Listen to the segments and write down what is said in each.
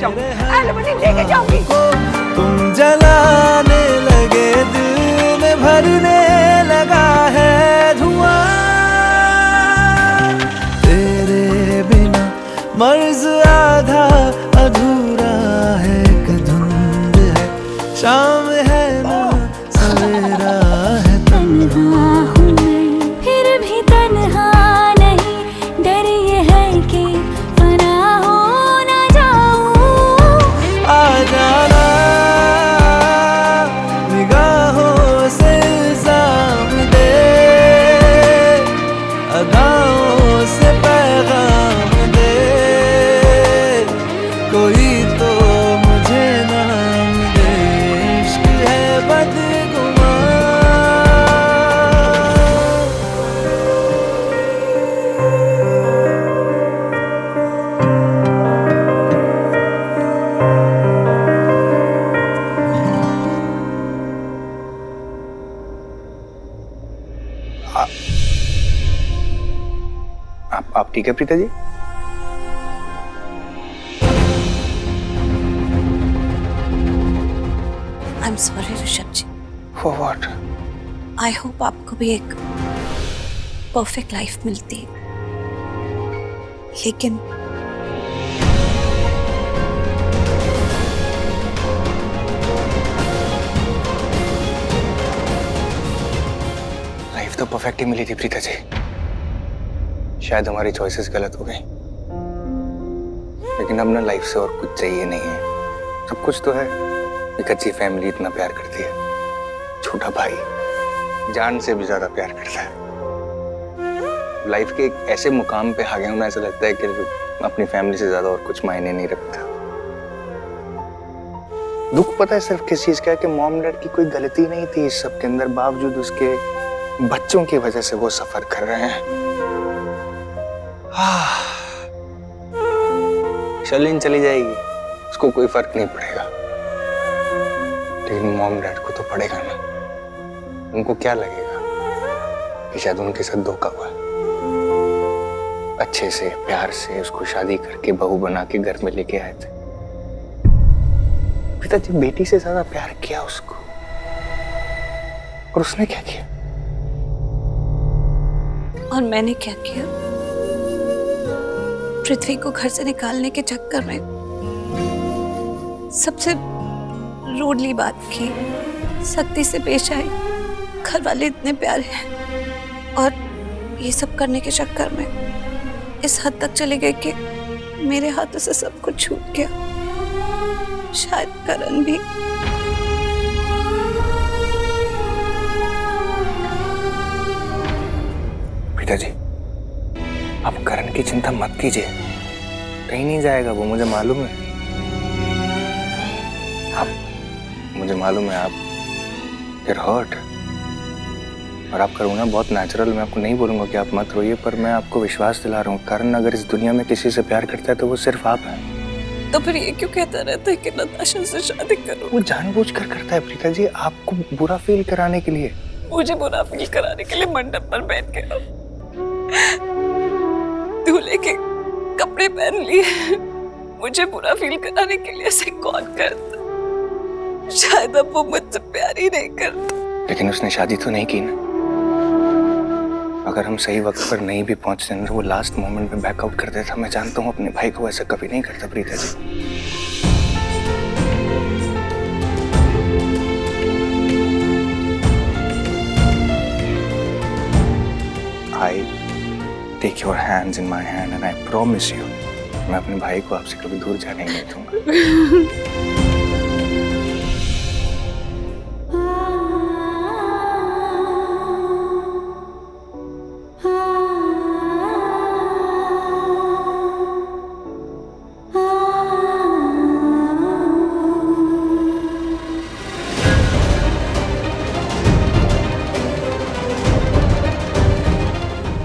जाऊंगी, एलिमनी लेके जाऊंगी। तुम जलाने लगे, दिल में भरने लगा है धुआं। तेरे बिना मर्ज आधा अधूरा है, धुंध है शाम है ना सवेरा है। तन्हा हूँ मैं फिर भी तन्हा नहीं, डर ये है कि फना हो ना जाऊं। आ जाना निगाहों से इल्जाम दे, अदाओं से पैगाम दे, कोई तो मुझे नाम दे, इश्क है बदगुमां। आप ठीक है Preeta ji? I'm sorry Rishabh ji. For what? I hope आपको भी एक परफेक्ट लाइफ मिलती, लेकिन लाइफ तो परफेक्ट ही मिली थी प्रीता जी, शायद हमारी चॉइसेस गलत हो गई, लेकिन अब ना लाइफ से और कुछ चाहिए नहीं है। सब कुछ तो है, एक अच्छी फैमिली इतना प्यार करती है, छोटा भाई जान से भी ज्यादा प्यार करता है। लाइफ के एक ऐसे मुकाम पे आ गया हूं ना, ऐसा लगता है कि अपनी फैमिली से ज्यादा और कुछ मायने नहीं रखता। दुख पता है सिर्फ किस चीज का है कि मॉम डैड की कोई गलती नहीं थी इस सब के अंदर, बावजूद उसके बच्चों की वजह से वो सफर कर रहे हैं। शर्लिन चली जाएगी, उसको कोई फर्क नहीं पड़ेगा, लेकिन मॉम डैड को तो पड़ेगा ना। उनको क्या लगेगा कि शायद उनके साथ धोखा हुआ। अच्छे से प्यार से उसको शादी करके बहू बना के घर में लेके आए थे, पिताजी बेटी से ज्यादा प्यार किया उसको, और उसने क्या किया? और मैंने क्या किया? पृथ्वी को घर से निकालने के चक्कर में सबसे रूडली बात की, सख्ती से पेश आई। घर वाले इतने प्यारे हैं, और ये सब करने के चक्कर में इस हद तक चले गए कि मेरे हाथों से सब कुछ छूट गया। शायद करण भी। पिताजी आप करण की चिंता मत कीजिए, कहीं नहीं जाएगा वो, मुझे मालूम है। मुझे मालूम है आप हर्ट, और आपका रोना बहुत नेचुरल। मैं आपको नहीं बोलूंगा कि आप मत रोइए, पर मैं आपको विश्वास दिला रहा हूँ, करण अगर इस दुनिया में किसी से प्यार करता है तो वो सिर्फ आप हैं। तो फिर ये क्यों कहता रहता है कि नताशा से शादी करो? वो जानबूझकर करता है प्रीता जी, आपको बुरा फील कराने के लिए। मुझे बुरा फील कराने के लिए मंडप पर बैठ के दूल्हे के कपड़े पहन लिए, मुझे बुरा फील कराने के लिए ऐसे कौन करता? शायद अब वो मुझसे प्यार ही नहीं करता। लेकिन उसने शादी तो नहीं की ना। अगर हम सही वक्त पर नहीं भी पहुंचते तो वो लास्ट मोमेंट में बैकआउट कर देता। मैं जानता हूँ अपने भाई को ऐसा कभी नहीं करता Preeta ji. I take your hands in my hand and I promise you, मैं अपने भाई को आपसे कभी दूर जाने नहीं दूंगा।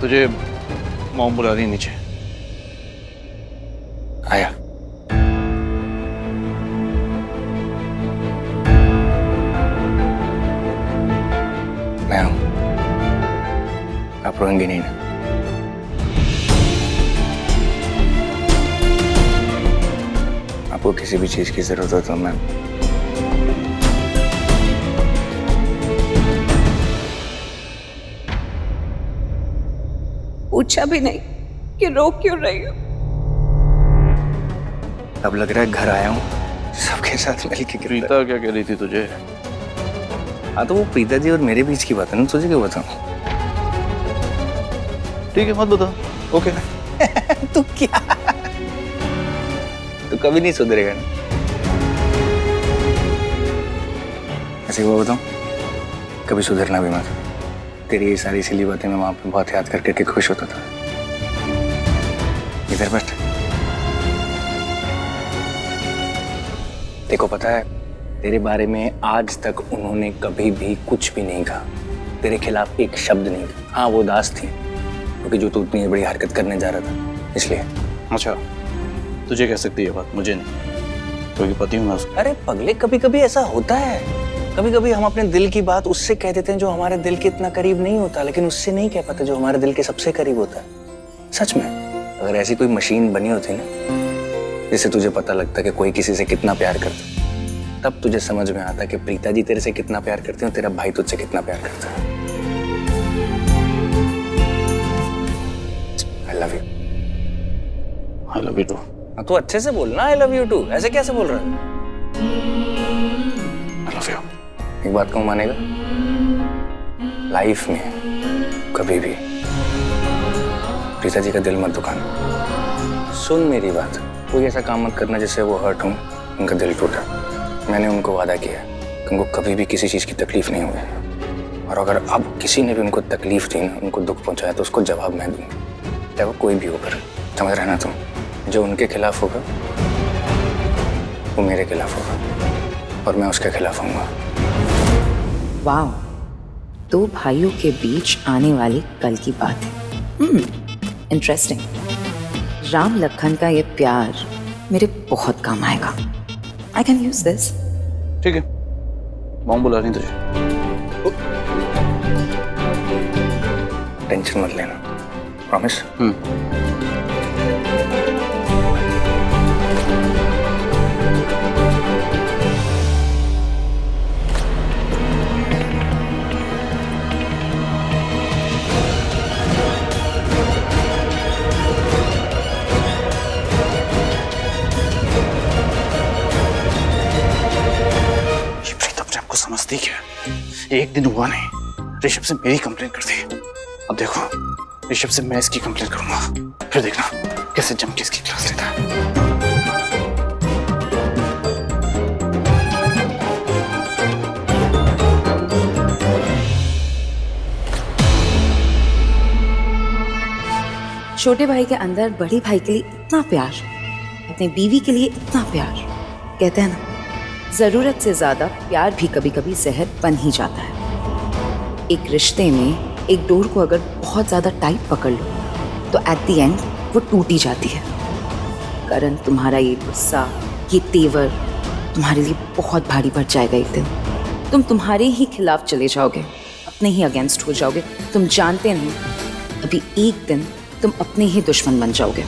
तुझे मॉम बुला रही नीचे। आया। मैं हूं, आप रोएंगे नहीं ना? आप आपको किसी भी चीज की जरूरत हो तो मैं पूछा भी नहीं कि रो क्यों रही हो। अब लग रहा है घर आया हूँ सबके साथ मिलके। प्रीता क्या कह रही थी तुझे? हाँ तो वो प्रीता जी और मेरे बीच की बात है ना, तुझे क्यों बताऊँ? ठीक है, मत बता। ओके। तू क्या, तू कभी नहीं सुधरेगा ना। ऐसे वो बताऊँ, कभी सुधरना भी मत। तेरी ये सारी सिली बातें मैं वहां पे बहुत याद कर करके खुश होता था। इधर बैठ। देखो पता है, तेरे बारे में आज तक उन्होंने कभी भी कुछ भी नहीं कहा, तेरे खिलाफ एक शब्द नहीं कहा। हाँ वो उदास थी क्योंकि जो तू इतनी बड़ी हरकत करने जा रहा था इसलिए। अच्छा, तुझे कह सकती है बात, मुझे नहीं, क्योंकि पति हूँ मैं उसका। अरे पगले, कभी कभी ऐसा होता है। कभी कभी हम अपने दिल की बात उससे कह देते हैं जो हमारे दिल के इतना करीब नहीं होता, लेकिन उससे नहीं कह पाते जो हमारे दिल के सबसे करीब होता है। सच में, अगर ऐसी कोई मशीन बनी होती ना जिससे तुझे पता लगता कि कोई किसी से कितना प्यार करता, तब तुझे समझ में आता कि प्रीता जी तेरे से कितना प्यार करते हैं और तेरा भाई तुझसे कितना प्यार करता है। I love you. I love you too. हाँ तो अच्छे से बोलना आई लव यू टू, ऐसे कैसे बोल रहा है? I love you. एक बात कहूँ, मानेगा? लाइफ में कभी भी प्रीता जी का दिल मत दुखाना। सुन मेरी बात, कोई ऐसा काम मत करना जिससे वो हर्ट हो, उनका दिल टूटा। मैंने उनको वादा किया कि उनको कभी भी किसी चीज़ की तकलीफ नहीं होगी, और अगर अब किसी ने भी उनको तकलीफ दी ना, उनको दुख पहुंचाया, तो उसको जवाब मैं दूंगा, चाहे वो कोई भी होकर। समझ रहे ना तुम? जो उनके खिलाफ होगा वो मेरे खिलाफ होगा और मैं उसके खिलाफ होऊंगा। वाह, दो भाइयों के बीच आने वाली कल की बात है। इंटरेस्टिंग। राम लखन का ये प्यार मेरे बहुत काम आएगा। I can use this. ठीक है, मॉम बुला रही तुझे। टेंशन मत लेना, प्रॉमिस। समझती क्या? एक दिन हुआ नहीं, ऋषभ से मेरी कंप्लेंट कर दी। अब देखो, ऋषभ से मैं इसकी कंप्लेंट करूंगा, फिर देखना कैसे जम के इसकी क्लास लेता है। छोटे भाई के अंदर बड़े भाई के लिए इतना प्यार, अपने बीवी के लिए इतना प्यार। कहते हैं ना, जरूरत से ज्यादा प्यार भी कभी कभी जहर बन ही जाता है। एक रिश्ते में एक डोर को अगर बहुत ज्यादा टाइट पकड़ लो तो एट द एंड वो टूट ही जाती है। करण, तुम्हारा ये गुस्सा, ये तेवर तुम्हारे लिए बहुत भारी पड़ जाएगा। एक दिन तुम तुम्हारे ही खिलाफ चले जाओगे, अपने ही अगेंस्ट हो जाओगे। तुम जानते नहीं, अभी एक दिन तुम अपने ही दुश्मन बन जाओगे।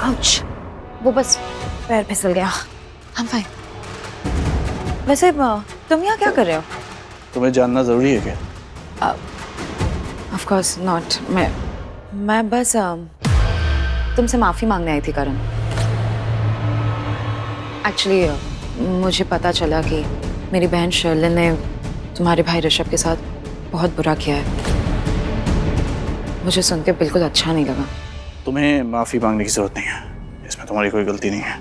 आउच, वो बस पैर फिसल गया। I'm fine। वैसे तुम यहाँ क्या कर रहे हो? तुम्हें जानना जरूरी है क्या? Of course not। मैं बस तुमसे माफी मांगने आई थी करण। एक्चुअली मुझे पता चला कि मेरी बहन शर्लिन ने तुम्हारे भाई ऋषभ के साथ बहुत बुरा किया है। मुझे सुन के बिल्कुल अच्छा नहीं लगा। तुम्हें माफी मांगने की जरूरत नहीं है, इसमें तुम्हारी कोई गलती नहीं है।